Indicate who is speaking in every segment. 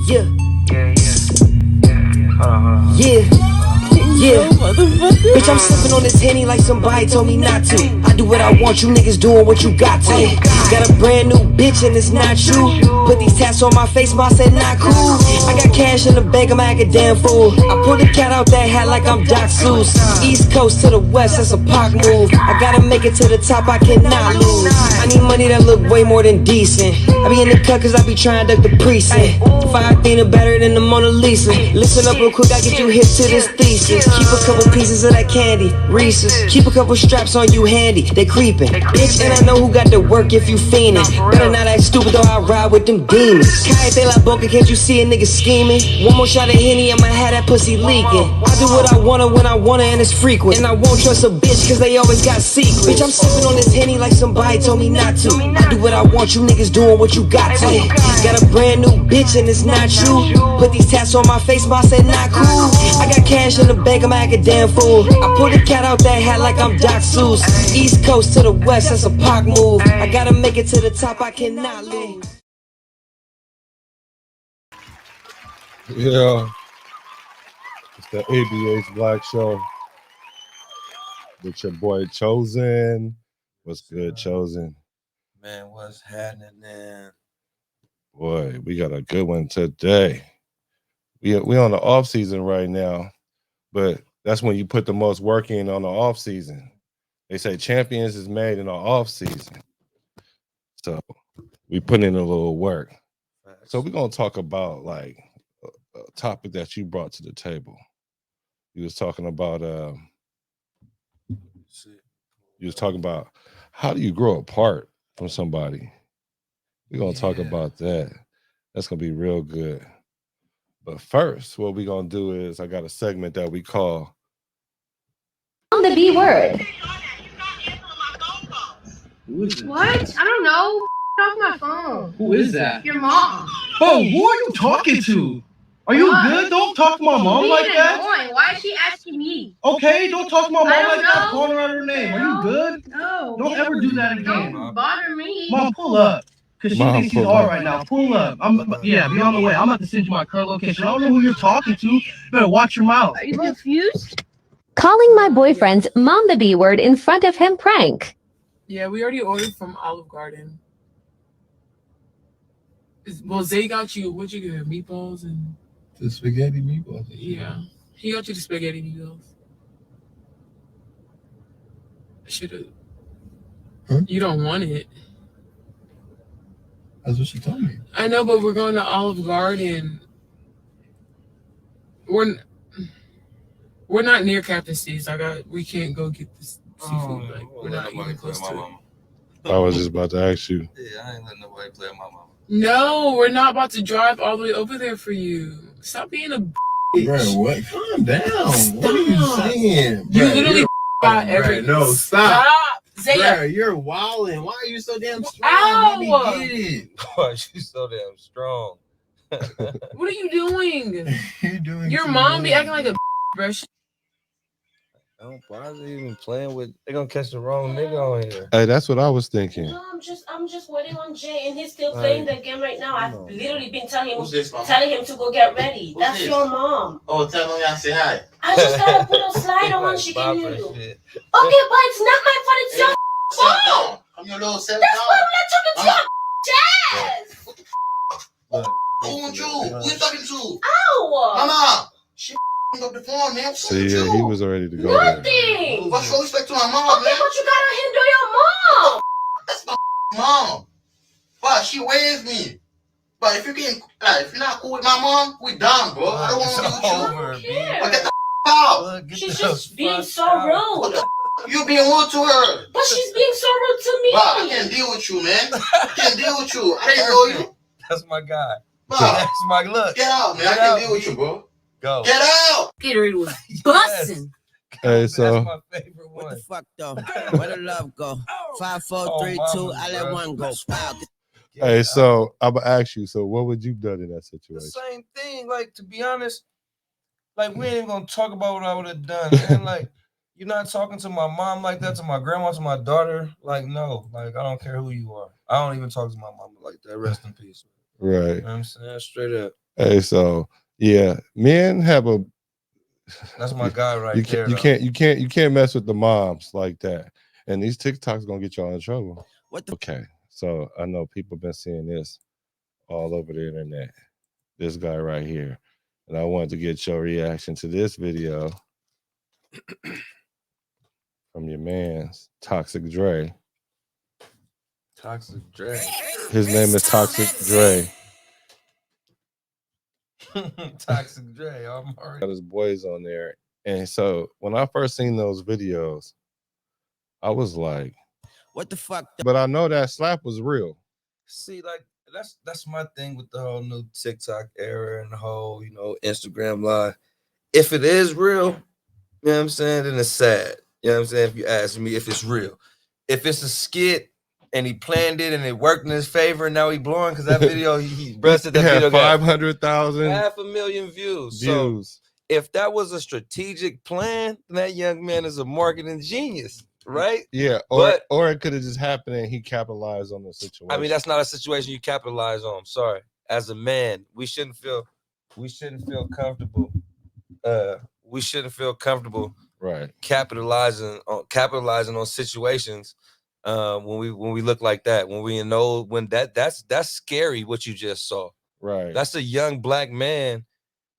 Speaker 1: Yeah.
Speaker 2: Hold on.
Speaker 1: Yeah. Bitch, I'm sipping on this Henny like somebody told me not to. I do what I want, you niggas doing what you got to. Got a brand new bitch and it's not you. Put these tats on my face, ma said not cool. I got cash in the bank, I'm like a damn fool. I pull the cat out that hat like I'm Doc Seuss. East coast to the west, that's a Pac move. I gotta make it to the top, I cannot lose. I need money that look way more than decent. I be in the cut cause I be trying to duck the precinct. 5 Dina better than the Mona Lisa. Listen up real quick, I get you hip to this thesis. Keep a couple pieces of that candy, Reese's. Keep a couple straps on you handy, they creepin'. Bitch, and I know who got the work if you fiendin'. Better not act stupid though, I ride with them demons. Cállate la boca, can't you see a nigga scheming? One more shot of Henny, I'ma have that pussy leaking. I do what I wanna when I wanna and it's frequent. And I won't trust a bitch cause they always got secrets. Bitch, I'm sippin' on this Henny like somebody told me not to. I do what I want, you niggas doing what you got to. Got a brand new bitch and it's not you. Put these tats on my face, ma said not cool. I got cash in the bank, I'm like a damn fool. I pull the cat out that hat like I'm Doc Seuss. East coast to the west, that's a Pac move. I gotta make it to the top, I cannot lose.
Speaker 3: Yeah, it's the E.B.H Black Show with your boy Chosen. What's good, Chosen?
Speaker 2: Man, what's happening, man?
Speaker 3: Boy, we got a good one today. We on the off season right now, but that's when you put the most work in on the off season. They say champions is made in the off season, so we put in a little work. So we're gonna talk about like a topic that you brought to the table. You was talking about how do you grow apart from somebody. We're gonna talk about that. That's gonna be real good. But first, what we're gonna do is I got a segment that we call
Speaker 4: On the B word.
Speaker 5: What? I don't know. Off my phone.
Speaker 6: Who is that?
Speaker 5: Your mom.
Speaker 6: Oh, who are you talking to? Are you good? Don't talk to my mom like that.
Speaker 5: Annoying. Why is she asking me?
Speaker 6: Okay, don't talk to my mom
Speaker 5: I don't
Speaker 6: like that.
Speaker 5: know.
Speaker 6: Calling her out her name. Are you good?
Speaker 5: No.
Speaker 6: Don't ever do that again.
Speaker 5: Don't bother me.
Speaker 6: Mom, pull up. Because she
Speaker 3: Mom,
Speaker 6: thinks she's
Speaker 3: pull
Speaker 6: hard
Speaker 3: up.
Speaker 6: right now. Pull up. Be on the way. I'm about to send you my current location. I don't know who you're talking to. You better watch your mouth.
Speaker 5: Are you confused?
Speaker 4: Calling my boyfriend's mom the B word in front of him prank.
Speaker 7: Yeah, we already ordered from Olive Garden. Well, Zay got you, what'd you get? Meatballs and...
Speaker 8: The spaghetti meatballs.
Speaker 7: Yeah. He got you the spaghetti meatballs. Should've...
Speaker 8: Huh?
Speaker 7: You don't want it.
Speaker 8: That's what she told me.
Speaker 7: I know, but we're going to Olive Garden. We're not near Captain Steve's. We can't go get this seafood. We're not even close to it.
Speaker 3: I was just about to ask you.
Speaker 2: Yeah, I ain't letting nobody play with my mama.
Speaker 7: No, we're not about to drive all the way over there for you. Stop being a bitch.
Speaker 8: Bro, what? Calm down. What are you saying?
Speaker 7: You
Speaker 8: Bro,
Speaker 7: literally got everything.
Speaker 8: No, stop.
Speaker 7: Zaya.
Speaker 8: Bro, you're wilding. Why are you so damn strong?
Speaker 7: Ow!
Speaker 8: Let me get it.
Speaker 2: Boy, she's so damn strong.
Speaker 7: What are you doing?
Speaker 8: You're doing
Speaker 7: Your
Speaker 8: too
Speaker 7: mom
Speaker 8: much.
Speaker 7: be acting like a bro.
Speaker 2: Don't bother even playing with. They're gonna catch the wrong nigga on here.
Speaker 3: Hey, that's what I was thinking.
Speaker 9: No, I'm just waiting on Jay, and he's still playing the game right now. I've literally been telling him to go get ready. That's your mom.
Speaker 10: Oh, tell him I say hi.
Speaker 9: I just gotta put a slide on. She can hear you. Okay, but it's not my fault. It's your fault.
Speaker 10: I'm your little self.
Speaker 9: That's why I'm not talking to your jazz.
Speaker 10: Who want you? Who you talking to?
Speaker 9: Ow!
Speaker 10: Mama. She up the phone, man.
Speaker 3: See, yeah, he was already to go there.
Speaker 9: Nothing.
Speaker 10: What's your respect to my mom,
Speaker 9: Okay,
Speaker 10: man?
Speaker 9: but you gotta handle your mom.
Speaker 10: That's my mom. But she raised me. But if you can't, if you're not cool with my mom, we done, bro. I don't want to be with you. But get the out.
Speaker 9: She's just being so rude.
Speaker 10: You being rude to her.
Speaker 9: But she's being so rude to me.
Speaker 10: But I can't deal with you, man. I can't deal with you. I didn't know you.
Speaker 2: That's my guy.
Speaker 10: But
Speaker 2: That's my look.
Speaker 10: get out, man. I can't deal with you, bro.
Speaker 2: Go.
Speaker 10: Get out.
Speaker 7: Gatorade was busting.
Speaker 3: Hey, so
Speaker 2: That's my favorite one.
Speaker 11: What the fuck though? Where the love go? 5, 4, 3, 2. I let one go. Wow.
Speaker 3: hey, so I'm gonna ask you. So, what would you done in that
Speaker 2: The
Speaker 3: situation?
Speaker 2: same thing. Like, to be honest, like, we ain't even gonna talk about what I would have done. And like, you're not talking to my mom like that, to my grandma, to my daughter. Like, no. Like, I don't care who you are. I don't even talk to my mama like that. Rest in peace.
Speaker 3: Right.
Speaker 2: You know what I'm saying? Straight up.
Speaker 3: Hey, so yeah, men have a.
Speaker 2: That's my guy right
Speaker 3: you
Speaker 2: there.
Speaker 3: You can't mess with the moms like that. And these TikToks gonna get y'all in trouble. Okay, so I know people been seeing this all over the internet. This guy right here, and I wanted to get your reaction to this video from your man's Toxic Dre.
Speaker 2: Toxic Dre.
Speaker 3: His name is Toxic Dre.
Speaker 2: Toxic Dre. I'm already
Speaker 3: got his boys on there, and so when I first seen those videos, I was like,
Speaker 11: "What the fuck?"
Speaker 3: But I know that slap was real.
Speaker 2: See, like that's my thing with the whole new TikTok era and the whole Instagram live. If it is real, you know what I'm saying, then it's sad. You know what I'm saying? If you ask me if it's real. If it's a skit and he planned it and it worked in his favor and now he blowing because that video he breasted that video got
Speaker 3: 500,000
Speaker 2: 500,000 views. So if that was a strategic plan, then that young man is a marketing genius, right?
Speaker 3: Yeah, or it could have just happened and he capitalized on the situation.
Speaker 2: I mean, that's not a situation you capitalize on. I'm sorry. As a man, we shouldn't feel comfortable. We shouldn't feel comfortable
Speaker 3: right
Speaker 2: capitalizing on situations when we look like that. When we know when that's scary what you just saw.
Speaker 3: Right.
Speaker 2: That's a young black man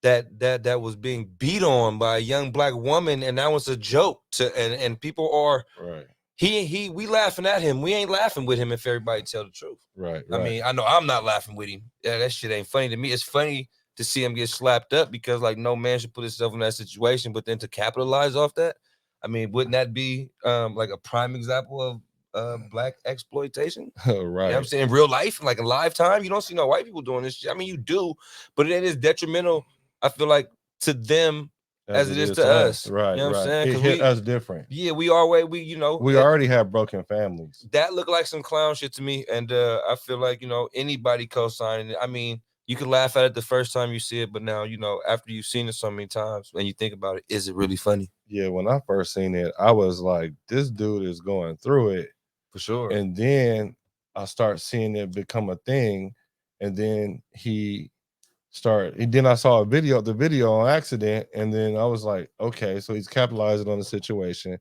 Speaker 2: that was being beat on by a young black woman, and that was a joke and people are
Speaker 3: right.
Speaker 2: We laughing at him. We ain't laughing with him if everybody tell the truth.
Speaker 3: Right.
Speaker 2: I mean, I know I'm not laughing with him. Yeah, that shit ain't funny to me. It's funny to see him get slapped up because like no man should put himself in that situation, but then to capitalize off that, I mean, wouldn't that be like a prime example of black exploitation?
Speaker 3: Right.
Speaker 2: You know what I'm saying? In real life, like in lifetime, you don't see no white people doing this shit. I mean, you do, but it is detrimental, I feel like, to them as it is to us.
Speaker 3: Right.
Speaker 2: You know what I'm saying?
Speaker 3: It hit us different.
Speaker 2: Yeah, we
Speaker 3: already have broken families.
Speaker 2: That looked like some clown shit to me, and I feel like anybody co-signing it. I mean, you can laugh at it the first time you see it, but now after you've seen it so many times and you think about it, is it really funny?
Speaker 3: Yeah, when I first seen it, I was like, this dude is going through it
Speaker 2: for sure.
Speaker 3: And then I start seeing it become a thing, and then then I saw the video on accident, and then I was like, okay, so he's capitalizing on the situation.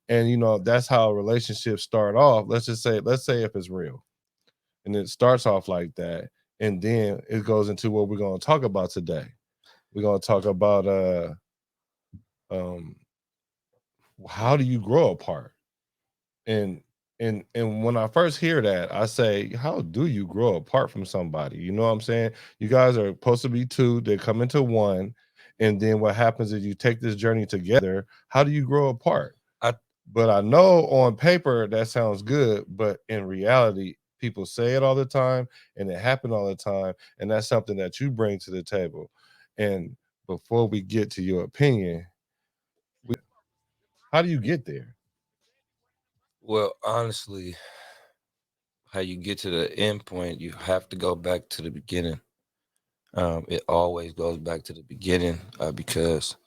Speaker 3: And that's how relationships start off. Let's say if it's real, and it starts off like that, and then it goes into what we're going to talk about today. We're going to talk about how do you grow apart? And when I first hear that, I say, how do you grow apart from somebody? You know what I'm saying? You guys are supposed to be two, they come into one, and then what happens is you take this journey together. How do you grow apart? But I know on paper that sounds good, but in reality, people say it all the time and it happens all the time, and that's something that you bring to the table. And before we get to your opinion, how do you get there?
Speaker 2: Well, honestly, how you get to the end point, you have to go back to the beginning. It always goes back to the beginning because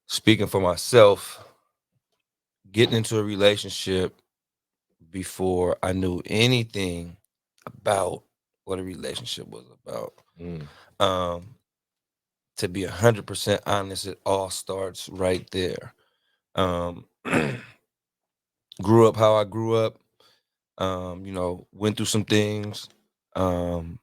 Speaker 2: speaking for myself, getting into a relationship before I knew anything about what a relationship was about. To be 100% honest, it all starts right there. Grew up how I grew up, went through some things, and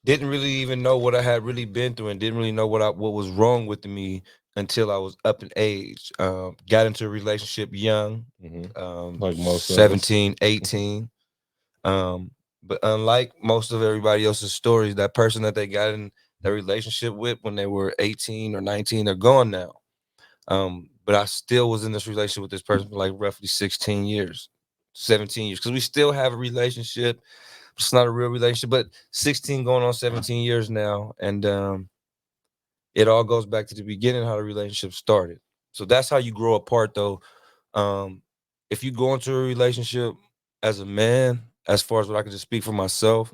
Speaker 2: didn't really even know what I had really been through, and didn't really know what was wrong with me until I was up in age. Got into a relationship young,
Speaker 3: like most
Speaker 2: 17, 18. But unlike most of everybody else's stories, that person that they got in that relationship with when they were 18 or 19, they're gone now. But I still was in this relationship with this person for like roughly 16 years, 17 years, because we still have a relationship. It's not a real relationship, but 16 going on 17 years now. And it all goes back to the beginning, how the relationship started. So that's how you grow apart, though. If you go into a relationship as a man, as far as what I can just speak for myself,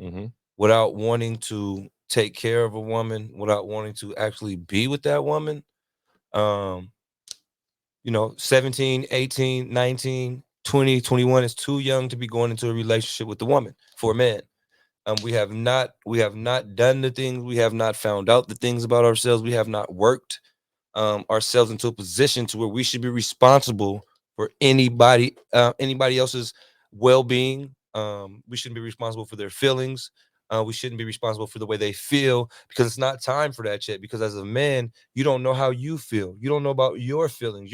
Speaker 2: without wanting to take care of a woman, without wanting to actually be with that woman, 17, 18, 19, 20, 21 is too young to be going into a relationship with the woman for a man. We have not done the things. We have not found out the things about ourselves. We have not worked ourselves into a position to where we should be responsible for anybody else's well-being. We shouldn't be responsible for their feelings. We shouldn't be responsible for the way they feel, because it's not time for that yet. Because as a man, you don't know how you feel. You don't know about your feelings.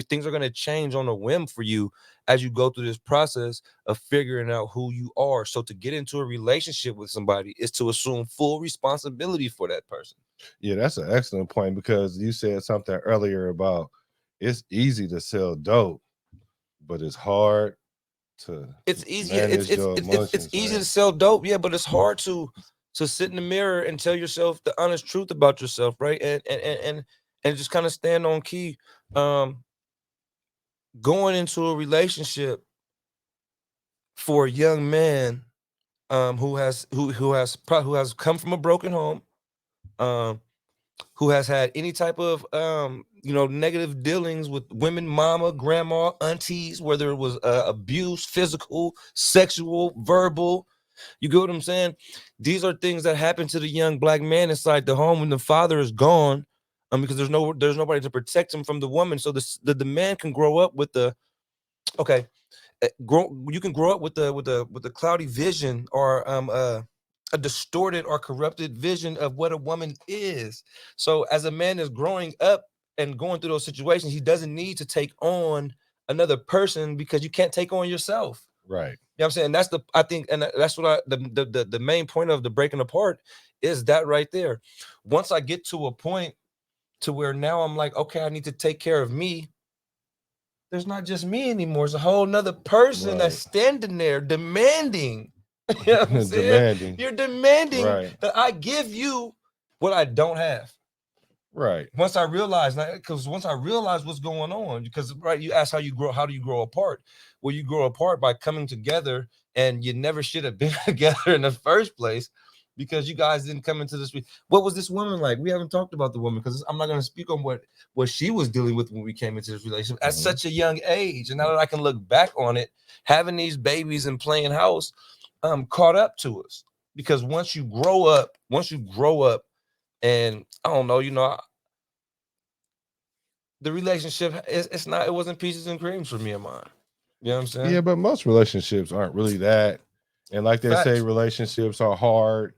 Speaker 2: Things are gonna change on a whim for you as you go through this process of figuring out who you are. So to get into a relationship with somebody is to assume full responsibility for that person.
Speaker 3: Yeah, that's an excellent point, because you said something earlier about it's easy to sell dope, but it's hard to
Speaker 2: It's easy.
Speaker 3: manage your
Speaker 2: It's
Speaker 3: emotions,
Speaker 2: easy to
Speaker 3: right?
Speaker 2: sell dope, yeah, but it's hard to sit in the mirror and tell yourself the honest truth about yourself, right? And just kind of stand on key. Going into a relationship for a young man who has come from a broken home, who has had any type of negative dealings with women, mama, grandma, aunties, whether it was abuse, physical, sexual, verbal. You get what I'm saying? These are things that happen to the young black man inside the home when the father is gone, because there's nobody to protect him from the woman. So the man can grow up with the okay. You can grow up with the cloudy vision, or a distorted or corrupted vision of what a woman is. So as a man is growing up and going through those situations, he doesn't need to take on another person, because you can't take on yourself.
Speaker 3: Right.
Speaker 2: You know what I'm saying? That's what the main point of the breaking apart is that right there. Once I get to a point to where now I'm like, okay, I need to take care of me. There's not just me anymore. It's a whole nother person that's standing there demanding. You know what I'm saying?
Speaker 3: Demanding.
Speaker 2: You're demanding
Speaker 3: Right.
Speaker 2: that I give you what I don't have.
Speaker 3: Right.
Speaker 2: Once I realize what's going on, because you ask how do you grow apart? Well, you grow apart by coming together, and you never should have been together in the first place, because you guys didn't come into this. What was this woman like? We haven't talked about the woman, because I'm not going to speak on what she was dealing with when we came into this relationship at such a young age. And now that I can look back on it, having these babies and playing house caught up to us. Because once you grow up, and I don't know, the relationship it wasn't peaches and creams for me and mine. You know what I'm saying?
Speaker 3: Yeah, but most relationships aren't really that. And like they say, relationships are hard.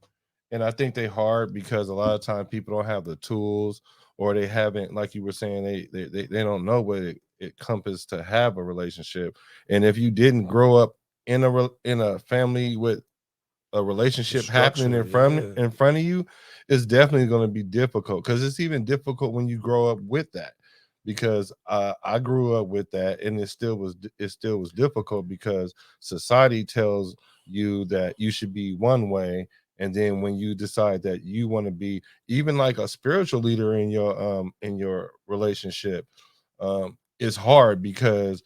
Speaker 3: And I think they're hard because a lot of times people don't have the tools, or they haven't, like you were saying, they don't know what it encompasses to have a relationship. And if you didn't grow up in a family with a relationship happening in front of you, it's definitely going to be difficult, because it's even difficult when you grow up with that. Because I grew up with that, and it still was difficult, because society tells you that you should be one way, and then when you decide that you want to be even like a spiritual leader in your relationship, it's hard, because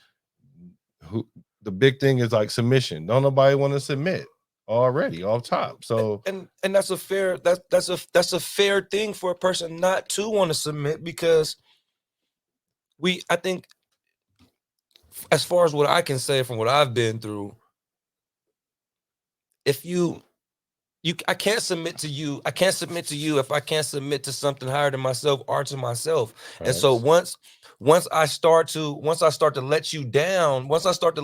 Speaker 3: the big thing is like submission. Don't nobody want to submit already off top. So
Speaker 2: and that's a fair fair thing for a person not to want to submit, because I think, as far as what I can say from what I've been through, if I can't submit to you. I can't submit to you if I can't submit to something higher than myself, or to myself. And so once I start to let you down, once I start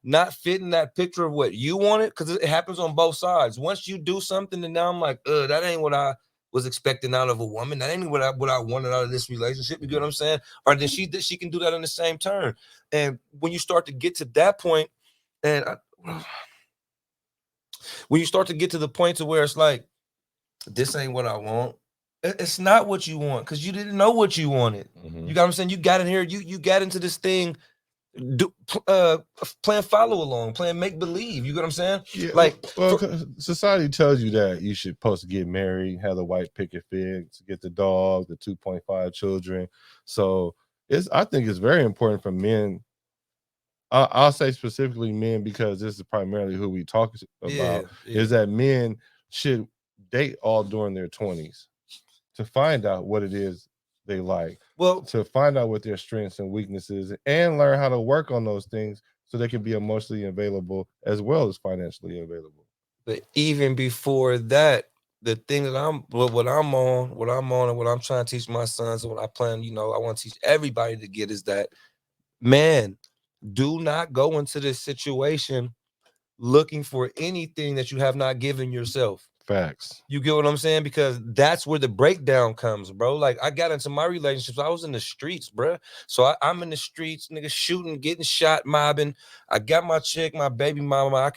Speaker 2: not fitting that picture of what you wanted, because it happens on both sides. Once you do something, and now I'm like, that ain't what I was expecting out of a woman. That ain't what I wanted out of this relationship. You get what I'm saying? Or then she can do that in the same turn. And when you start to get to that point, when you start to get to the point to where it's like, this ain't what I want. It's not what you want, because you didn't know what you wanted. You got what I'm saying? You got in here, you got into this thing, playing follow along, playing make believe. You get what I'm saying?
Speaker 3: Yeah, society tells you that you should supposed to get married, have the white picket fence, get the dog, the 2.5 children. So I think it's very important for men. I'll say specifically men, because this is primarily who we talk about. Is that men should date all during their 20s to find out what it is they like. Well, to find out what their strengths and weaknesses, and learn how to work on those things so they can be emotionally available as well as financially available.
Speaker 2: But even before that, the thing that what I'm on, and what I'm trying to teach my sons, and what I plan, I want to teach everybody to get is that, man, do not go into this situation looking for anything that you have not given yourself.
Speaker 3: Facts.
Speaker 2: You get what I'm saying? Because that's where the breakdown comes, bro. Like, I got into my relationships, I was in the streets, bro. So I'm in the streets, nigga, shooting, getting shot, mobbing. I got my chick, my baby mama.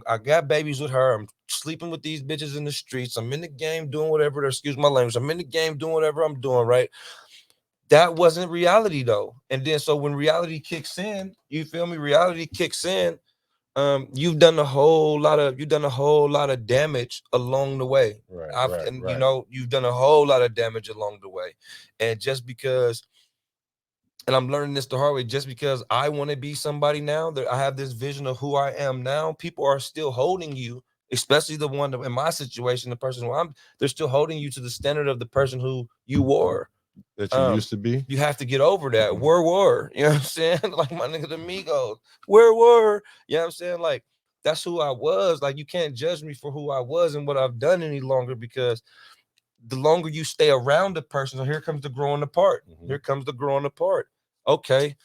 Speaker 2: I got babies with her. I'm sleeping with these bitches in the streets. I'm in the game doing whatever. Excuse my language. I'm in the game doing whatever I'm doing, right? That wasn't reality though. And then so when reality kicks in, you feel me? Reality kicks in. You've done a whole lot of damage along the way.
Speaker 3: Right.
Speaker 2: You've done a whole lot of damage along the way. And just because, and I'm learning this the hard way, just because I want to be somebody now, that I have this vision of who I am now, people are still holding you, especially the one that, in my situation, the person who they're still holding you to the standard of the person who you were.
Speaker 3: That you used to be.
Speaker 2: You have to get over that. Where were, you know what I'm saying? Like my nigga the Migos. Where were, you know what I'm saying? Like, that's who I was. Like, you can't judge me for who I was and what I've done any longer, because the longer you stay around the person, so here comes the growing apart. Here comes the growing apart. Okay,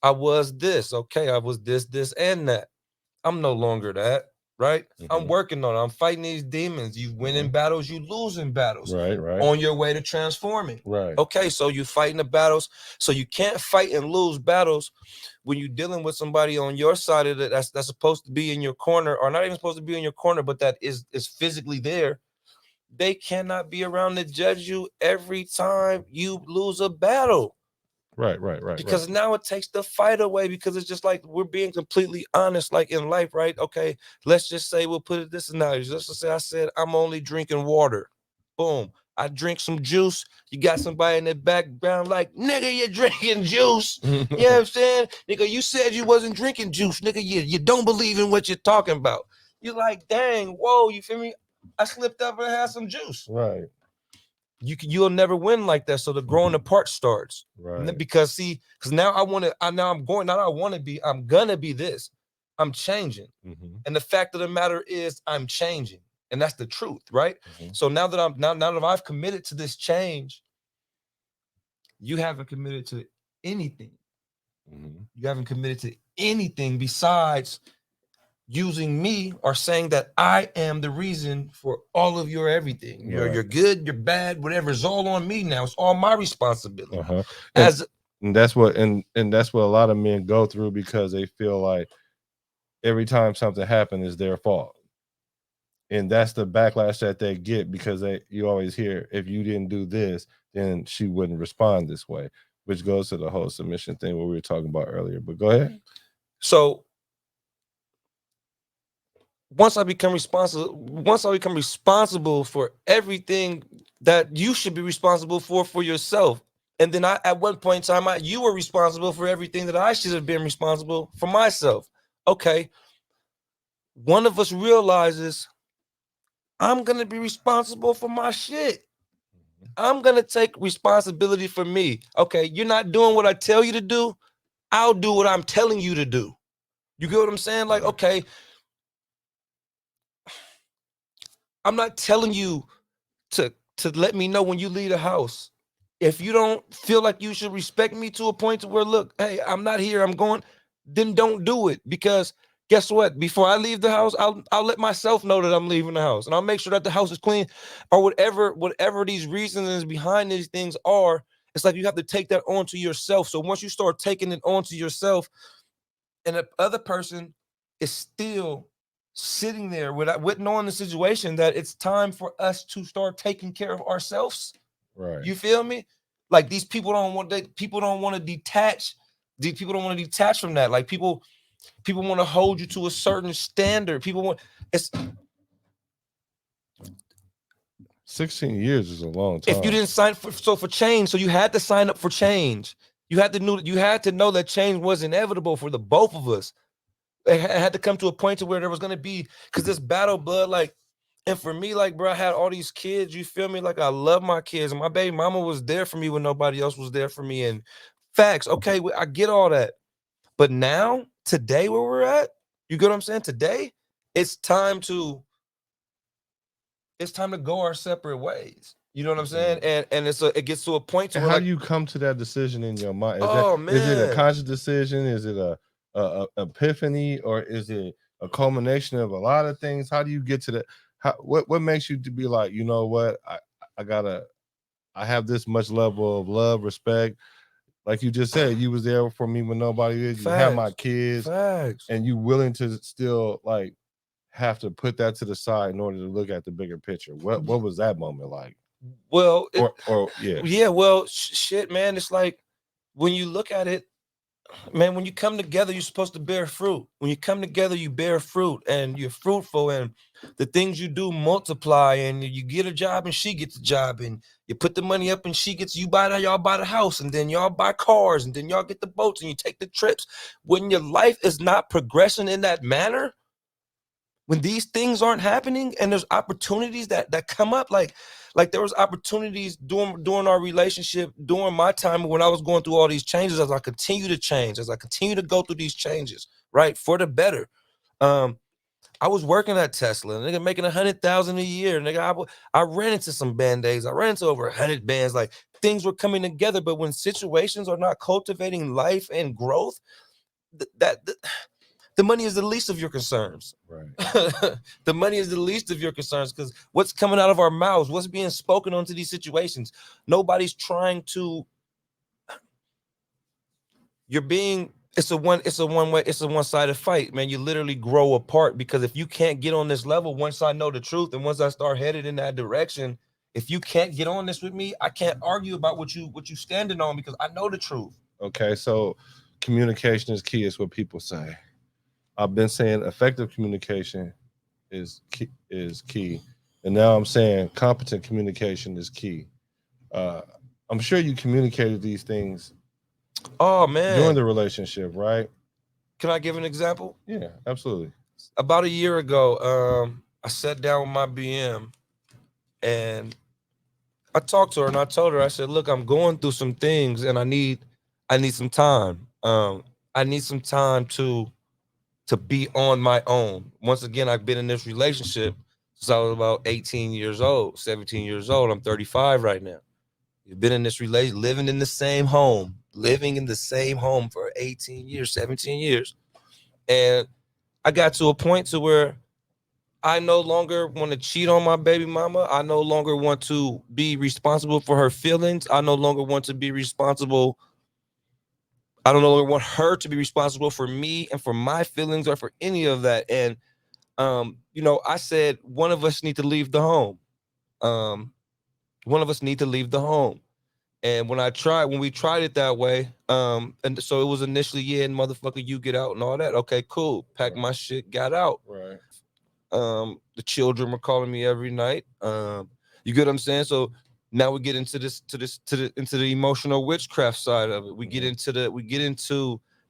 Speaker 2: I was this. Okay, I was this, and that. I'm no longer that. Right? I'm working on it. I'm fighting these demons. You winning battles, you losing battles.
Speaker 3: Right.
Speaker 2: On your way to transforming.
Speaker 3: Right.
Speaker 2: Okay, so you fighting the battles. So you can't fight and lose battles when you're dealing with somebody on your side of it that's supposed to be in your corner, or not even supposed to be in your corner, but that is physically there. They cannot be around to judge you every time you lose a battle.
Speaker 3: Right.
Speaker 2: Because now it takes the fight away, because it's just like, we're being completely honest, like in life, right? Okay, let's just say, we'll put it this analogy. Let's just say I said, I'm only drinking water. Boom. I drink some juice. You got somebody in the background like, nigga, you're drinking juice. You know what I'm saying? Nigga, you said you wasn't drinking juice. Nigga, you don't believe in what you're talking about. You're like, dang, whoa, you feel me? I slipped up and had some juice.
Speaker 3: Right.
Speaker 2: You'll never win like that. So the growing apart starts.
Speaker 3: Right.
Speaker 2: Because now I'm gonna be this. I'm changing. And the fact of the matter is, I'm changing. And that's the truth, right? So now that I've committed to this change, you haven't committed to anything. You haven't committed to anything besides using me, or saying that I am the reason for all of your everything. You're good, you're bad, whatever, is all on me now. It's all my responsibility.
Speaker 3: And that's what a lot of men go through, because they feel like every time something happens is their fault. And that's the backlash that they get, because you always hear, if you didn't do this, then she wouldn't respond this way, which goes to the whole submission thing what we were talking about earlier. But go ahead.
Speaker 2: So once I become responsible for everything that you should be responsible for yourself. And then at one point in time, you were responsible for everything that I should have been responsible for myself. Okay. One of us realizes, I'm going to be responsible for my shit. I'm going to take responsibility for me. Okay. You're not doing what I tell you to do. I'll do what I'm telling you to do. You get what I'm saying? Like, okay, I'm not telling you to let me know when you leave the house. If you don't feel like you should respect me to a point to where, look, hey, I'm not here, I'm going, then don't do it. Because guess what? Before I leave the house, I'll let myself know that I'm leaving the house, and I'll make sure that the house is clean, or whatever these reasons behind these things are. It's like you have to take that onto yourself. So once you start taking it onto yourself, and the other person is still sitting there with knowing the situation, that it's time for us to start taking care of ourselves.
Speaker 3: Right.
Speaker 2: You feel me? Like, these people don't want to detach. These people don't want to detach from that. Like, people want to hold you to a certain standard.
Speaker 3: 16 years is a long time.
Speaker 2: If you didn't sign for change, so you had to sign up for change. You had to know that change was inevitable for the both of us. It had to come to a point to where there was going to be, because this battle, blood, like, and for me, like, bro, I had all these kids, you feel me? Like, I love my kids, and my baby mama was there for me when nobody else was there for me. And facts, okay, I get all that. But now, today where we're at, you get what I'm saying? Today, it's time to go our separate ways. You know what I'm saying? And it gets to a point to
Speaker 3: and
Speaker 2: where,
Speaker 3: how
Speaker 2: like,
Speaker 3: do you come to that decision in your mind? Is it a
Speaker 2: man.
Speaker 3: conscious decision? Is it a epiphany, or is it a culmination of a lot of things? How do you get to that? What makes you to be like, you know what, I have this much level of love, respect. Like you just said, you was there for me when nobody is. You have my kids, and you willing to still like have to put that to the side in order to look at the bigger picture. What was that moment like?
Speaker 2: Well,
Speaker 3: yeah.
Speaker 2: Well, shit, man. It's like when you look at it, man. When you come together, you're supposed to bear fruit. When you come together, you bear fruit, and you're fruitful, and the things you do multiply. And you get a job, and she gets a job, and you put the money up, and y'all buy the house, and then y'all buy cars, and then y'all get the boats, and you take the trips. When your life is not progressing in that manner, when these things aren't happening, and there's opportunities that come up, like there was opportunities during our relationship, during my time when I was going through all these changes, as I continue to change, as I continue to go through these changes, right, for the better. I was working at Tesla, nigga, making $100,000 a year, nigga. I ran into some band-aids. I ran into over 100 bands. Like, things were coming together, but when situations are not cultivating life and growth, the money is the least of your concerns.
Speaker 3: Right.
Speaker 2: The money is the least of your concerns, because what's coming out of our mouths, what's being spoken onto these situations, nobody's trying to. It's a one-sided fight, man. You literally grow apart, because if you can't get on this level, once I know the truth and once I start headed in that direction, if you can't get on this with me, I can't argue about what you standing on, because I know the truth.
Speaker 3: Okay, so communication is key, is what people say. I've been saying effective communication is key, and now I'm saying competent communication is key. I'm sure you communicated these things.
Speaker 2: Oh man,
Speaker 3: during the relationship, right?
Speaker 2: Can I give an example?
Speaker 3: Yeah, absolutely.
Speaker 2: About a year ago, I sat down with my BM, and I talked to her, and I told her, I said, "Look, I'm going through some things, and I need some time. I need some time to be on my own. Once again, I've been in this relationship since I was about 18 years old, 17 years old. I'm 35 right now. You've been in this relation, living in the same home for 18 years, 17 years. And I got to a point to where I no longer want to cheat on my baby mama. I no longer want to be responsible for her feelings. I no longer want to be responsible. I don't no longer want her to be responsible for me and for my feelings or for any of that. And I said one of us need to leave the home. One of us need to leave the home. And when we tried it that way, and so it was initially, yeah, and motherfucker, you get out and all that. Okay, cool. Packed my shit, got out.
Speaker 3: Right.
Speaker 2: The children were calling me every night. You get what I'm saying? So now we get into into the emotional witchcraft side of it. We get into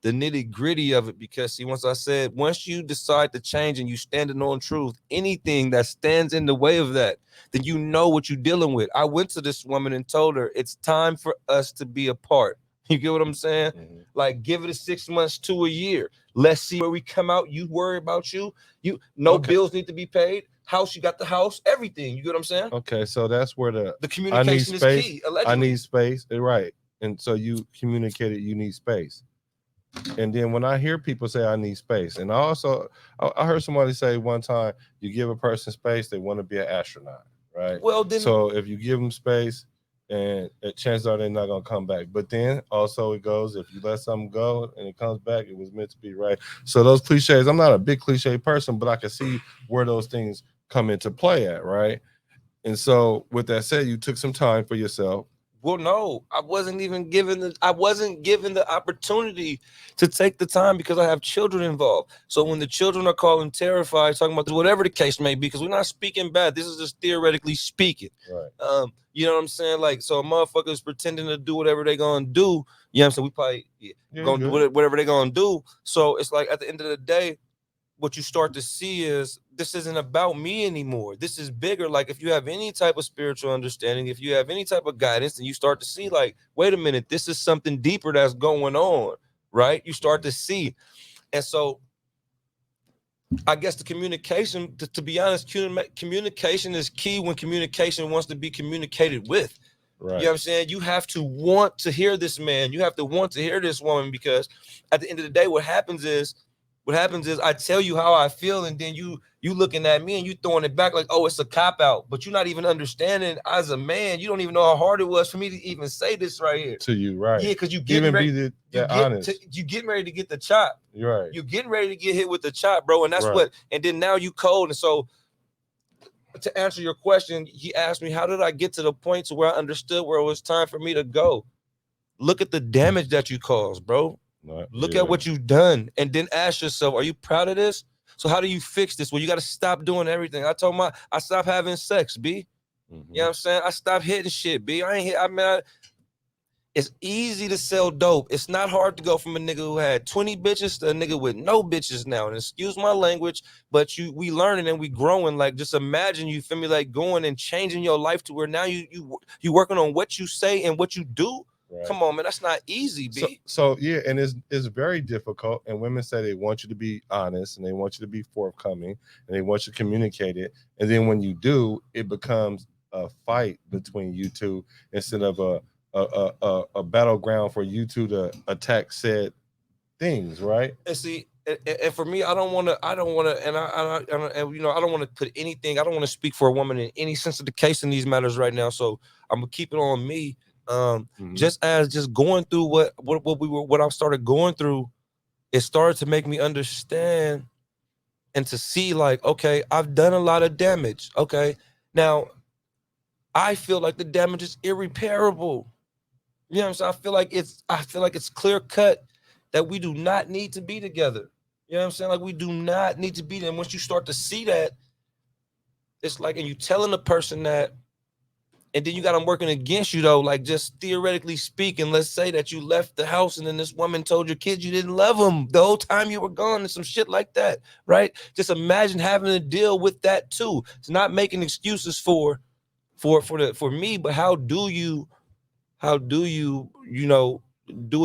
Speaker 2: the nitty gritty of it, because see, once you decide to change and you standing on truth, anything that stands in the way of that, then you know what you're dealing with. I went to this woman and told her it's time for us to be apart. You get what I'm saying? Like, give it 6 months to a year. Let's see where we come out. You worry about you. Bills need to be paid. House, you got the house, everything. You get what I'm saying?
Speaker 3: Okay, so that's where the
Speaker 2: communication is key. Allegedly.
Speaker 3: I need space. Right. And so you communicated you need space. And then when I hear people say I need space, and I heard somebody say one time, you give a person space, they want to be an astronaut, right?
Speaker 2: Well, then,
Speaker 3: so if you give them space, and chances are they're not gonna come back. But then also it goes, if you let something go and it comes back, it was meant to be, right? So those cliches, I'm not a big cliche person, but I can see where those things come into play at, right? And so with that said, you took some time for yourself.
Speaker 2: Well, no, I wasn't given the opportunity to take the time, because I have children involved. So when the children are calling terrified, talking about whatever the case may be, because we're not speaking bad, this is just theoretically speaking.
Speaker 3: Right.
Speaker 2: You know what I'm saying? Like, so motherfuckers pretending to do whatever they gonna do. You know what I'm saying? We probably gonna do whatever they gonna do. So it's like, at the end of the day, what you start to see is this isn't about me anymore. This is bigger. Like, if you have any type of spiritual understanding, if you have any type of guidance, then you start to see, like, wait a minute, this is something deeper that's going on, right? You start to see. And so I guess the communication, to be honest, communication is key when communication wants to be communicated with.
Speaker 3: Right.
Speaker 2: You know what I'm saying? You have to want to hear this man. You have to want to hear this woman, because at the end of the day, what happens is I tell you how I feel, and then you looking at me and you throwing it back like, oh, it's a cop out. But you're not even understanding, as a man, you don't even know how hard it was for me to even say this right here
Speaker 3: to you, right?
Speaker 2: Yeah, because you getting ready. You getting ready to get the chop.
Speaker 3: You're right.
Speaker 2: You're getting ready to get hit with the chop, bro. And that's what. And then now you cold. And so, to answer your question, he asked me, how did I get to the point to where I understood where it was time for me to go? Look at the damage that you caused, bro. Look at what you've done, and then ask yourself, are you proud of this? So how do you fix this? Well, you got to stop doing everything. I stopped having sex, B. You know what I'm saying? I stopped hitting shit, B. It's easy to sell dope. It's not hard to go from a nigga who had 20 bitches to a nigga with no bitches now. And excuse my language, but we learning and we growing. Like, just imagine, you feel me, like going and changing your life to where now you working on what you say and what you do. Right. Come on, man, that's not easy, B.
Speaker 3: So yeah, and it's very difficult. And women say they want you to be honest and they want you to be forthcoming and they want you to communicate it. And then when you do, it becomes a fight between you two instead of a battleground for you two to attack said things, right?
Speaker 2: And see, and for me, I don't want to, and I don't want to put anything. I don't want to speak for a woman in any sense of the case in these matters right now. So I'm gonna keep it on me. Just going through what I started going through, it started to make me understand and to see, like, okay, I've done a lot of damage. Okay, now I feel like the damage is irreparable. You know what I'm saying? I feel like it's clear cut that we do not need to be together. You know what I'm saying? Like, we do not need to be there. And once you start to see that, it's like, and you telling the person that, and then you got them working against you, though. Like, just theoretically speaking, let's say that you left the house and then this woman told your kids you didn't love them the whole time you were gone and some shit like that, right? Just imagine having to deal with that too. It's not making excuses for me, but how do you do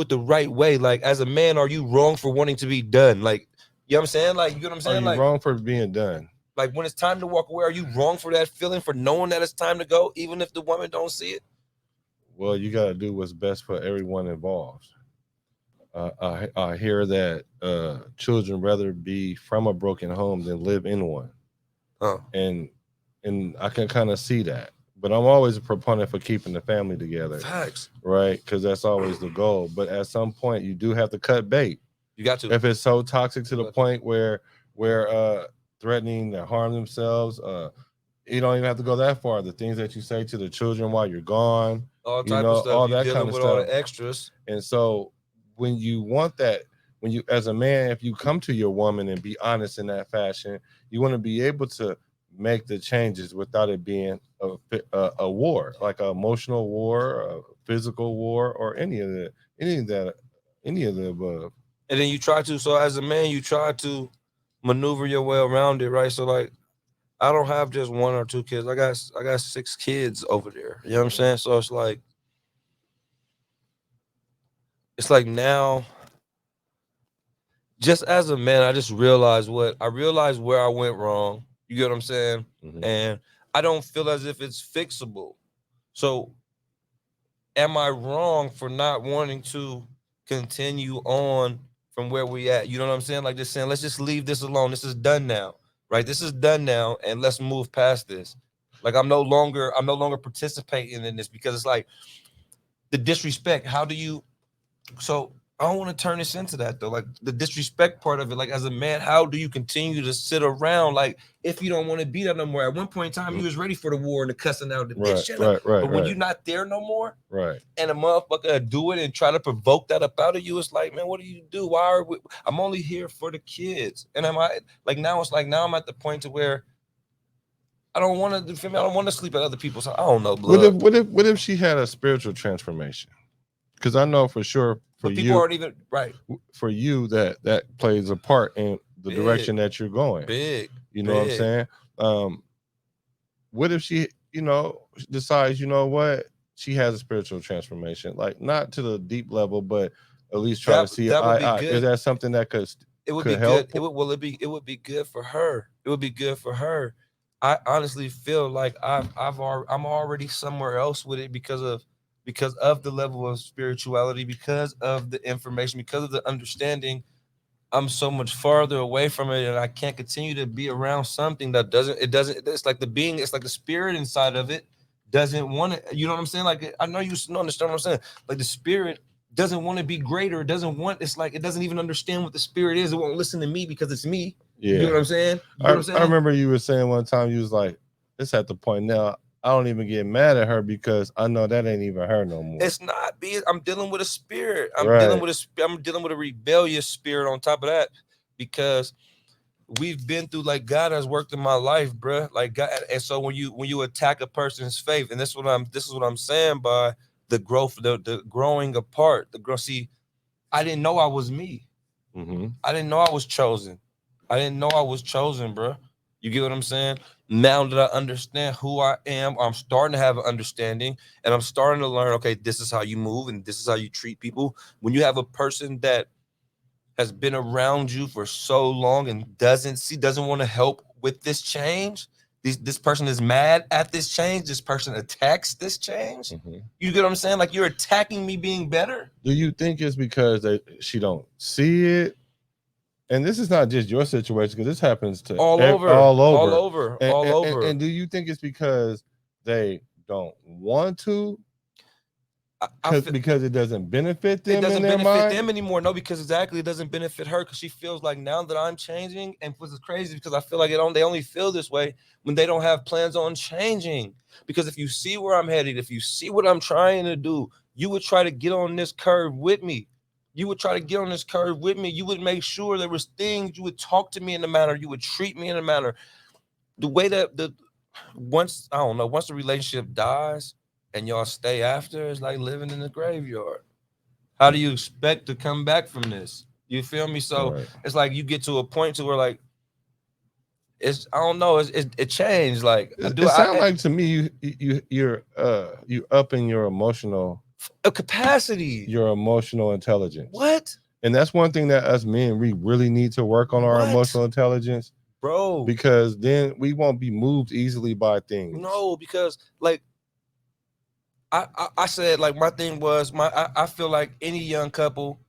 Speaker 2: it the right way? Like, as a man, are you wrong for wanting to be done? Like, you know what I'm saying? Like, you know what I'm saying?
Speaker 3: Are you
Speaker 2: like,
Speaker 3: wrong for being done?
Speaker 2: Like, when it's time to walk away, are you wrong for that feeling, for knowing that it's time to go, even if the woman don't see it?
Speaker 3: Well, you got to do what's best for everyone involved. I hear that children rather be from a broken home than live in one. And I can kind of see that. But I'm always a proponent for keeping the family together.
Speaker 2: Facts.
Speaker 3: Right? Because that's always the goal. But at some point, you do have to cut bait.
Speaker 2: You got to.
Speaker 3: If it's so toxic to the point where threatening to harm themselves, you don't even have to go that far. The things that you say to the children while you're gone,
Speaker 2: all type of stuff,
Speaker 3: all that kind of stuff,
Speaker 2: all the extras.
Speaker 3: And so when you want that, when you, as a man, if you come to your woman and be honest in that fashion, you want to be able to make the changes without it being a war, like an emotional war, a physical war, or any of the above.
Speaker 2: And then you try to, so as a man, you try to maneuver your way around it, right? So, like, I don't have just 1 or 2 kids. I got 6 kids over there. You know what I'm saying? So it's like now, just as a man, I just realized where I went wrong. You get what I'm saying? And I don't feel as if it's fixable. So am I wrong for not wanting to continue on from where we at? You know what I'm saying? Like, just saying, let's just leave this alone. This is done now, right? This is done now, and let's move past this. Like, I'm no longer participating in this, because it's like the disrespect. How do you? So I don't want to turn this into that, though. Like, the disrespect part of it. Like, as a man, how do you continue to sit around, like, if you don't want to be there no more? At one point in time, you was ready for the war and the cussing out the bitch.
Speaker 3: Right.
Speaker 2: But when you're not there no more,
Speaker 3: right,
Speaker 2: and a motherfucker do it and try to provoke that up out of you, it's like, man, what do you do? Why are we? I'm only here for the kids. And now I'm at the point to where I don't want to. I don't want to sleep at other people's house. I don't know, blood.
Speaker 3: What if she had a spiritual transformation? Because I know for sure for
Speaker 2: but people aren't even right.
Speaker 3: For you, that plays a part in the direction that you're going. You know what I'm saying? What if she, decides, what? She has a spiritual transformation, like not to the deep level, but at least try to see eye. Is that something that could
Speaker 2: It would
Speaker 3: could
Speaker 2: be good.
Speaker 3: help?
Speaker 2: It would be good for her. It would be good for her. I honestly feel like I'm already somewhere else with it because of the level of spirituality, because of the information, because of the understanding. I'm so much farther away from it, and I can't continue to be around something that doesn't. It's like it's like the spirit inside of it doesn't want it. You know what I'm saying? Like, I know you understand what I'm saying. Like, the spirit doesn't want to be greater. It doesn't want. It's like it doesn't even understand what the spirit is. It won't listen to me because it's me.
Speaker 3: Yeah.
Speaker 2: You know what I'm saying? You know what I'm saying?
Speaker 3: I remember you were saying one time, you was like, it's at the point now, I don't even get mad at her because I know that ain't even her no more.
Speaker 2: It's not being. I'm dealing with a spirit. I'm
Speaker 3: Right.
Speaker 2: dealing with a rebellious spirit on top of that, because we've been through, like, God has worked in my life, bruh. Like, God, and so when you attack a person's faith, and this is what I'm saying by the growth, the growing apart, See, I didn't know I was me.
Speaker 3: Mm-hmm.
Speaker 2: I didn't know I was chosen. I didn't know I was chosen, bruh. You get what I'm saying? Now that I understand who I am, I'm starting to have an understanding, and I'm starting to learn, okay, this is how you move and this is how you treat people. When you have a person that has been around you for so long and doesn't want to help with this change, this person is mad at this change, this person attacks this change.
Speaker 3: Mm-hmm.
Speaker 2: You get what I'm saying? Like, you're attacking me being better.
Speaker 3: Do you think it's because she don't see it? And this is not just your situation, because this happens to
Speaker 2: all over.
Speaker 3: And do you think it's because they don't want to? Because it doesn't benefit them.
Speaker 2: It doesn't
Speaker 3: in their
Speaker 2: benefit
Speaker 3: mind?
Speaker 2: them anymore. No, because exactly, it doesn't benefit her, because she feels like now that I'm changing, and what's crazy, because I feel like they only feel this way when they don't have plans on changing. Because if you see where I'm headed, if you see what I'm trying to do, you would try to get on this curve with me. You would try to get on this curve with me. You would make sure there was things, you would talk to me in a manner, you would treat me in a manner. The way that once the relationship dies and y'all stay after, it's like living in the graveyard. How do you expect to come back from this? You feel me? So
Speaker 3: Right.
Speaker 2: It's like you get to a point to where, like, it changed. Like,
Speaker 3: it sounds like to me you're upping your emotional
Speaker 2: capacity,
Speaker 3: your emotional intelligence.
Speaker 2: What?
Speaker 3: And that's one thing that us men, we really need to work on our emotional intelligence,
Speaker 2: bro.
Speaker 3: Because then we won't be moved easily by things.
Speaker 2: No, because, like, I said, like, my thing was I feel like any young couple,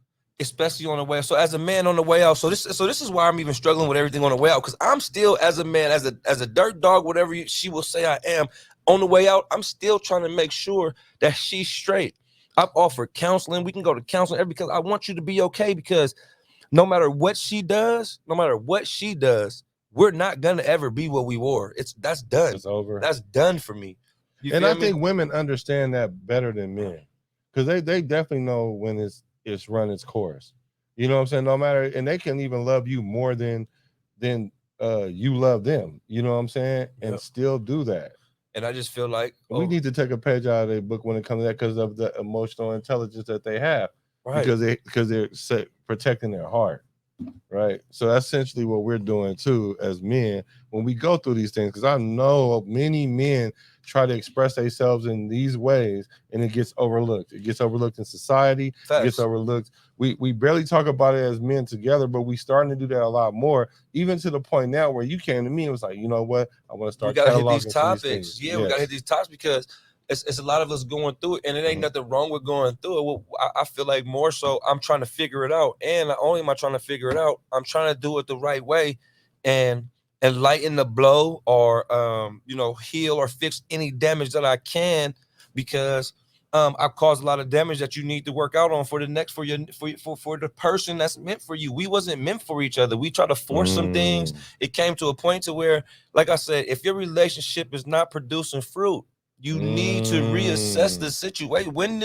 Speaker 2: especially on the way. So as a man on the way out, so this is why I'm even struggling with everything on the way out, because I'm still, as a man, as a dirt dog, whatever she will say I am, on the way out, I'm still trying to make sure that she's straight. I've offered counseling. We can go to counseling because I want you to be okay, because no matter what she does, we're not gonna ever be what we were. That's done.
Speaker 3: It's over.
Speaker 2: That's done for me.
Speaker 3: And I think women understand that better than men, because they definitely know when it's run its course. You know what I'm saying? No matter, and they can even love you more than you love them. You know what I'm saying? And still do that.
Speaker 2: And I just feel like
Speaker 3: we need to take a page out of their book when it comes to that, because of the emotional intelligence that they have,
Speaker 2: right?
Speaker 3: Because they're protecting their heart, right? So that's essentially what we're doing too as men when we go through these things. Because I know many men try to express themselves in these ways, and it gets overlooked. It gets overlooked in society.
Speaker 2: Facts.
Speaker 3: It gets overlooked. We barely talk about it as men together, but we starting to do that a lot more, even to the point now where you came to me and was like, you know what, I want to start cataloging
Speaker 2: hit these topics.
Speaker 3: things.
Speaker 2: Yeah, we gotta hit these topics, because it's a lot of us going through it, and it ain't nothing wrong with going through it. Well, I feel like more so I'm trying to figure it out, and not only am I trying to figure it out, I'm trying to do it the right way, and lighten the blow, or heal or fix any damage that I can, because I've caused a lot of damage that you need to work out on for the next for the person that's meant for you. We wasn't meant for each other. We tried to force some things. It came to a point to where, like I said, if your relationship is not producing fruit, you need to reassess the situation. When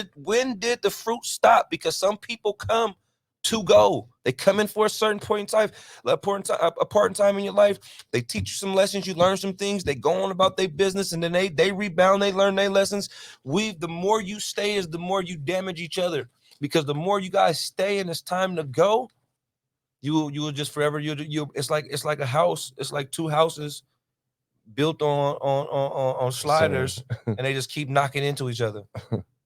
Speaker 2: did the fruit stop? Because some people come to go. They come in for a certain point in time, a part in time in your life. They teach you some lessons, you learn some things, they go on about their business, and then they rebound, they learn their lessons. The more you stay is the more you damage each other, because the more you guys stay and it's time to go, you will just forever, it's like a house. It's like two houses built on sliders, and they just keep knocking into each other.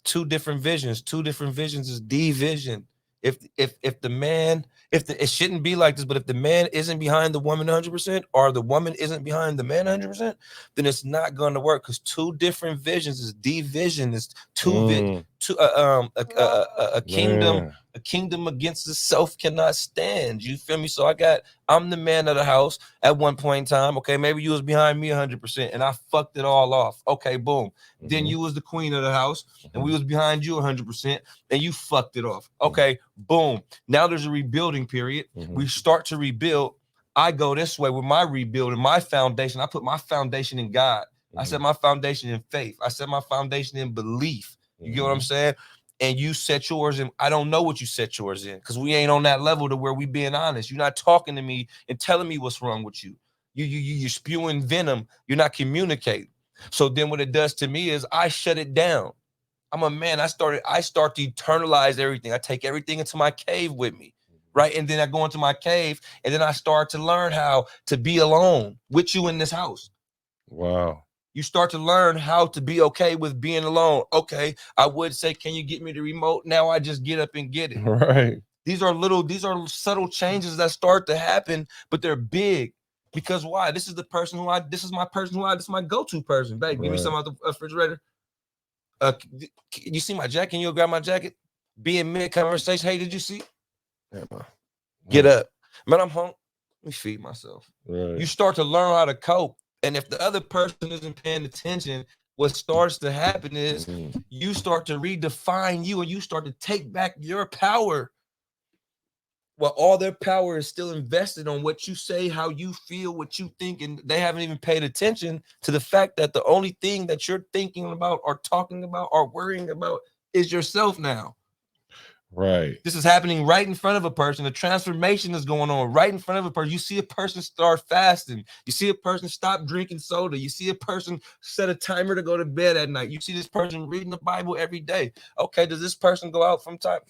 Speaker 2: Two different visions is division. if the man, it shouldn't be like this, but if the man isn't behind the woman 100%, or the woman isn't behind the man 100%, then it's not going to work, because two different visions is division, is a kingdom.
Speaker 3: Man.
Speaker 2: A kingdom against itself cannot stand. You feel me? So I'm the man of the house at one point in time. Okay, maybe you was behind me 100% and I fucked it all off. Okay, boom. Then you was the queen of the house and we was behind you 100% and you fucked it off. Okay, boom. Now there's a rebuilding period. We start to rebuild. I go this way with my rebuilding, my foundation. I put my foundation in God. I set my foundation in faith. I set my foundation in belief. You get what I'm saying? And you set yours in. I don't know what you set yours in, because we ain't on that level to where we being honest. You're not talking to me and telling me what's wrong with you. You're spewing venom. You're not communicating. So then what it does to me is I shut it down. I'm a man. I start to eternalize everything. I take everything into my cave with me, right? And then I go into my cave and then I start to learn how to be alone with you in this house.
Speaker 3: Wow.
Speaker 2: You start to learn how to be okay with being alone. Okay, I would say, can you get me the remote? Now I just get up and get it.
Speaker 3: Right.
Speaker 2: These are subtle changes that start to happen, but they're big. Because why? This is my person this is my go-to person. Babe, give me some out the refrigerator. You see my jacket? Can you grab my jacket? Be in mid-conversation. Hey, did you see? Get up. Man, I'm hungry. Let me feed myself.
Speaker 3: Right.
Speaker 2: You start to learn how to cope. And if the other person isn't paying attention, what starts to happen is you start to redefine you and you start to take back your power. Well, all their power is still invested on what you say, how you feel, what you think, and they haven't even paid attention to the fact that the only thing that you're thinking about or talking about or worrying about is yourself now.
Speaker 3: Right.
Speaker 2: This is happening right in front of a person. The transformation is going on right in front of a person. You see a person start fasting. You see a person stop drinking soda. You see a person set a timer to go to bed at night. You see this person reading the Bible every day. Okay, does this person go out from time?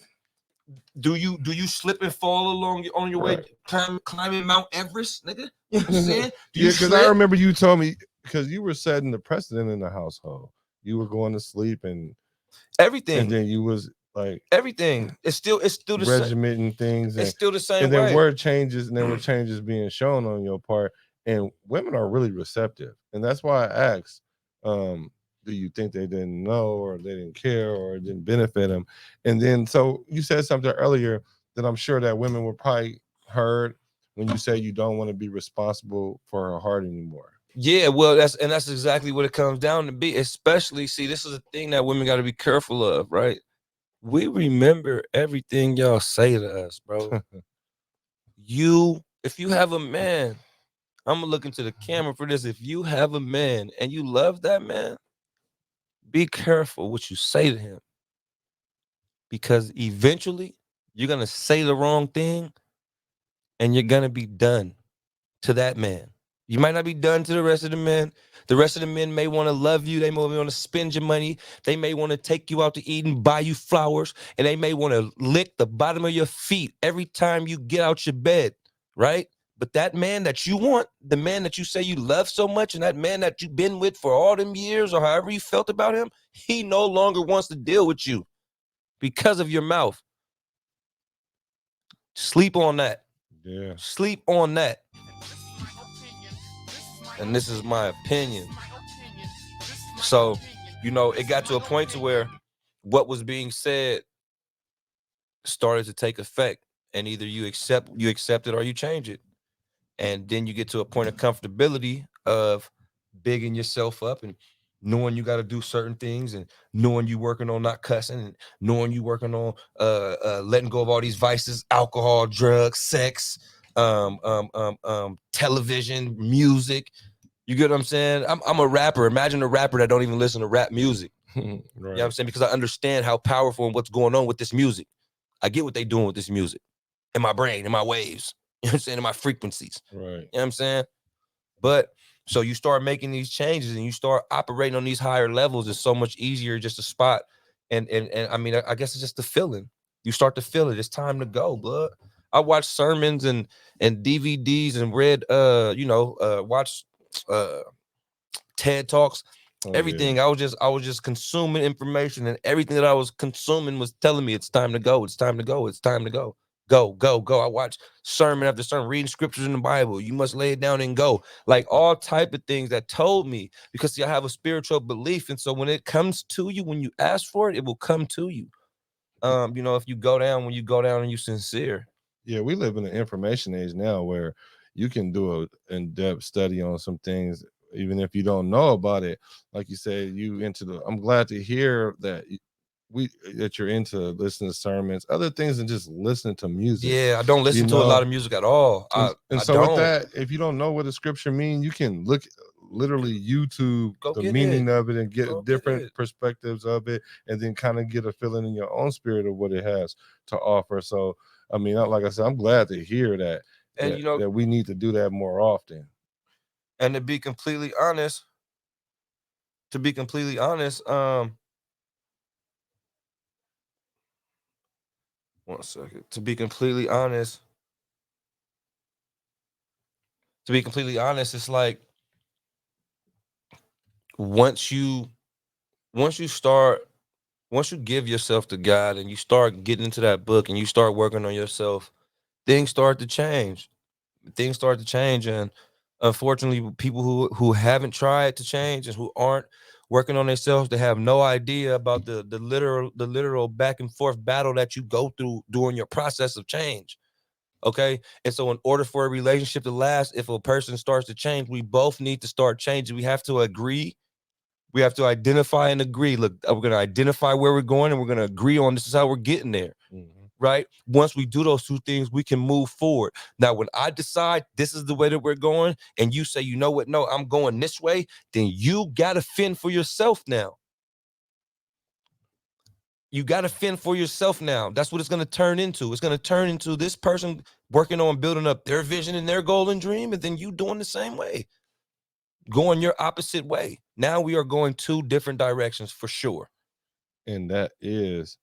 Speaker 2: Do you slip and fall along on your way climbing Mount Everest, nigga? You know what I'm saying?
Speaker 3: Yeah, because I remember you told me, because you were setting the precedent in the household. You were going to sleep and
Speaker 2: everything,
Speaker 3: and then you was like
Speaker 2: everything. It's still the
Speaker 3: regimenting things.
Speaker 2: It's still the same.
Speaker 3: And then
Speaker 2: way.
Speaker 3: word changes, and there were changes being shown on your part. And women are really receptive, and that's why I asked, do you think they didn't know, or they didn't care, or it didn't benefit them? And then, so you said something earlier that I'm sure that women were probably heard when you say you don't want to be responsible for her heart anymore.
Speaker 2: Yeah, well, that's exactly what it comes down to be. Especially, see, this is a thing that women got to be careful of, right? We remember everything y'all say to us, bro. If you have a man, I'm gonna look into the camera for this. If you have a man and you love that man, be careful what you say to him, because eventually you're gonna say the wrong thing and you're gonna be done to that man. You might not be done to the rest of the men. The rest of the men may want to love you. They may want to spend your money. They may want to take you out to eat and buy you flowers. And they may want to lick the bottom of your feet every time you get out your bed, right? But that man that you want, the man that you say you love so much, and that man that you've been with for all them years or however you felt about him, he no longer wants to deal with you because of your mouth. Sleep on that.
Speaker 3: Yeah.
Speaker 2: Sleep on that. And this is my opinion. So, it got to a point to where what was being said started to take effect, and either you accept it or you change it. And then you get to a point of comfortability of bigging yourself up and knowing you got to do certain things, and knowing you working on not cussing, and knowing you working on letting go of all these vices, alcohol, drugs, sex, television, music. You get what I'm saying? I'm a rapper. Imagine a rapper that don't even listen to rap music.
Speaker 3: Right.
Speaker 2: You know what I'm saying? Because I understand how powerful and what's going on with this music. I get what they doing with this music in my brain, in my waves. You know what I'm saying? In my frequencies.
Speaker 3: Right.
Speaker 2: You know what I'm saying? But so you start making these changes and you start operating on these higher levels. It's so much easier just to spot. And I mean, I guess it's just the feeling. You start to feel it. It's time to go, blood. I watched sermons and DVDs and read, watched TED Talks Everything. I was just consuming information, and everything that I was consuming was telling me it's time to go. It's time to go. It's time to go. Go, go, go. I watch sermon after sermon, reading scriptures in the Bible. You must lay it down and go. Like all type of things that told me, because see, I have a spiritual belief. And so when it comes to you, when you ask for it, it will come to you. You know, if you go down, when you go down and you sincere.
Speaker 3: Yeah, we live in an information age now where you can do an in-depth study on some things, even if you don't know about it. Like you said, I'm glad to hear that that you're into listening to sermons, other things than just listening to music.
Speaker 2: Yeah, I don't listen to a lot of music at all. I
Speaker 3: so
Speaker 2: don't.
Speaker 3: with that, if you don't know what the scripture means, you can literally YouTube the meaning of it and get different perspectives of it, and then kind of get a feeling in your own spirit of what it has to offer. So I mean, like I said, I'm glad to hear that, and you know, that we need to do that more often.
Speaker 2: And to be completely honest, one second. To be completely honest, it's like once you give yourself to God and you start getting into that book and you start working on yourself, things start to change. And unfortunately, people who haven't tried to change and who aren't working on themselves, they have no idea about the literal back and forth battle that you go through during your process of change. Okay. And so in order for a relationship to last, if a person starts to change, we both need to start changing. We have to agree. We have to identify and agree. Look, we're going to identify where we're going, and we're going to agree on this is how we're getting there. Right? Once we do those two things, we can move forward. Now, when I decide this is the way that we're going, and you say, you know what? No, I'm going this way. Then you got to fend for yourself now. You got to fend for yourself now. That's what it's going to turn into. It's going to turn into this person working on building up their vision and their goal and dream, and then you doing the same way, going your opposite way. Now we are going two different directions for sure.
Speaker 3: And that is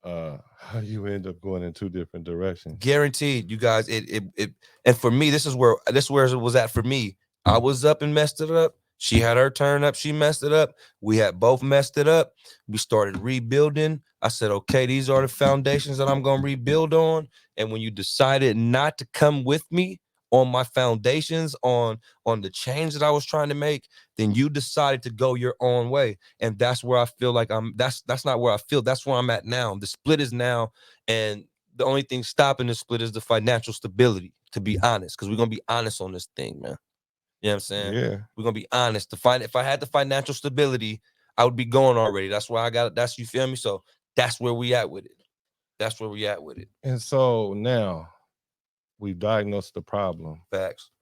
Speaker 3: how you end up going in two different directions.
Speaker 2: Guaranteed, you guys. And for me, this is where it was at for me. I was up and messed it up. She had her turn up. She messed it up. We had both messed it up. We started rebuilding. I said, okay, these are the foundations that I'm going to rebuild on. And when you decided not to come with me on my foundations, on the change that I was trying to make, then you decided to go your own way. And that's where I feel like that's not where I feel. That's where I'm at now. The split is now. And the only thing stopping the split is the financial stability, to be honest, because we're going to be honest on this thing, man. You know what I'm saying?
Speaker 3: Yeah.
Speaker 2: We're going to be honest. If I had the financial stability, I would be going already. That's why I got it. That's, you feel me? So that's where we at with it.
Speaker 3: And so now we've diagnosed the problem.
Speaker 2: Facts.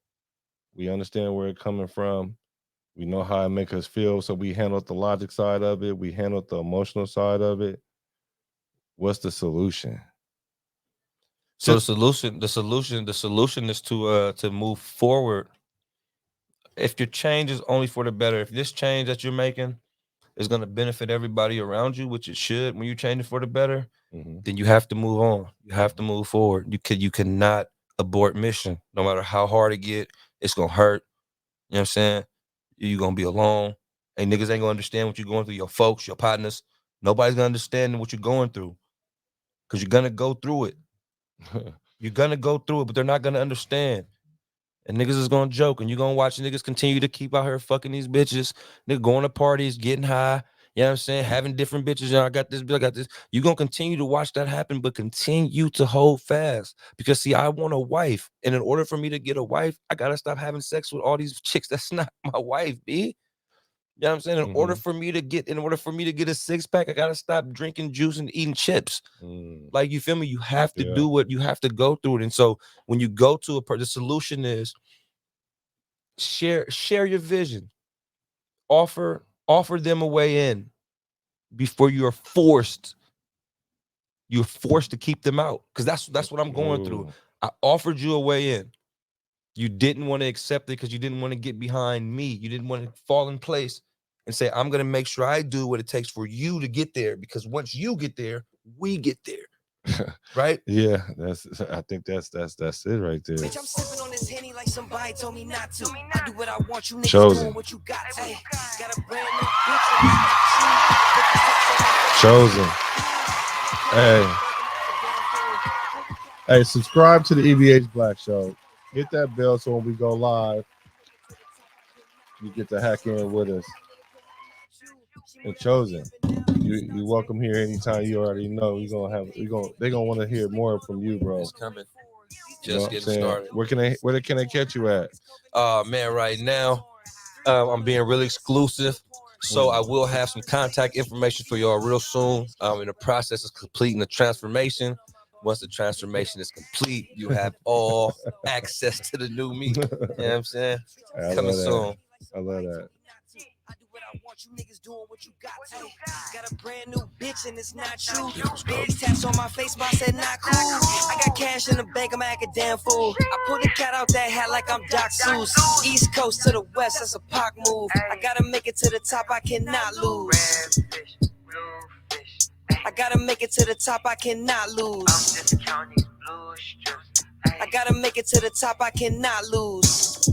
Speaker 3: We understand where it's coming from. We know how it makes us feel. So we handled the logic side of it. We handled the emotional side of it. What's the solution?
Speaker 2: So the solution is to move forward. If your change is only for the better, if this change that you're making is going to benefit everybody around you, which it should, when you're changing for the better, then you have to move on. You have to move forward. You cannot abort mission. No matter how hard it get, it's going to hurt. You know what I'm saying? You're going to be alone. And niggas ain't going to understand what you're going through. Your folks, your partners, nobody's going to understand what you're going through, because you're going to go through it. You're going to go through it, but they're not going to understand. And niggas is gonna joke, and you're gonna watch niggas continue to keep out here fucking these bitches, nigga going to parties, getting high, you know what I'm saying, having different bitches. You know, I got this. You're gonna continue to watch that happen, but continue to hold fast. Because see, I want a wife, and in order for me to get a wife, I gotta stop having sex with all these chicks that's not my wife, B. You know what I'm saying? In order for me to get a six-pack, I gotta stop drinking juice and eating chips. Like, you feel me? You have to do what you have to go through it. And so when you go to the solution is share your vision. Offer them a way in before you're forced to keep them out. Because that's what I'm going through. I offered you a way in. You didn't want to accept it because you didn't want to get behind me. You didn't want to fall in place and say, I'm going to make sure I do what it takes for you to get there. Because once you get there, we get there. Right?
Speaker 3: Yeah, I think that's it right there.
Speaker 1: Bitch, I'm sipping on this Henny like somebody told me not to. I do what I want, you niggas
Speaker 3: Chosen.
Speaker 1: doing what you got to. Got a brand new bitch.
Speaker 3: Chosen. Hey, subscribe to the E.B.H. Black Show. Hit that bell so when we go live, you get to hack in with us. And Chosen, you welcome here anytime. You already know they're gonna want to hear more from you, bro.
Speaker 2: It's coming.
Speaker 3: Just
Speaker 2: getting started.
Speaker 3: Where can they catch you at?
Speaker 2: Man, right now, I'm being really exclusive. So I will have some contact information for y'all real soon. In the process of completing the transformation. Once the transformation is complete, you have all access to the new me. You know what I'm saying? Coming soon.
Speaker 3: I love that.
Speaker 1: I do what I want, you niggas doing what you got to. Got a brand new bitch and it's not you. Big tats on my face, but I said not cool. I got cash in the bank, I'm acting damn fool. I pulled the cat out that hat like I'm Doc Seuss. East Coast to the West, that's a Pac move. I gotta make it to the top, I cannot lose. I gotta make it to the top, I cannot lose. I gotta make it to the top, I cannot lose.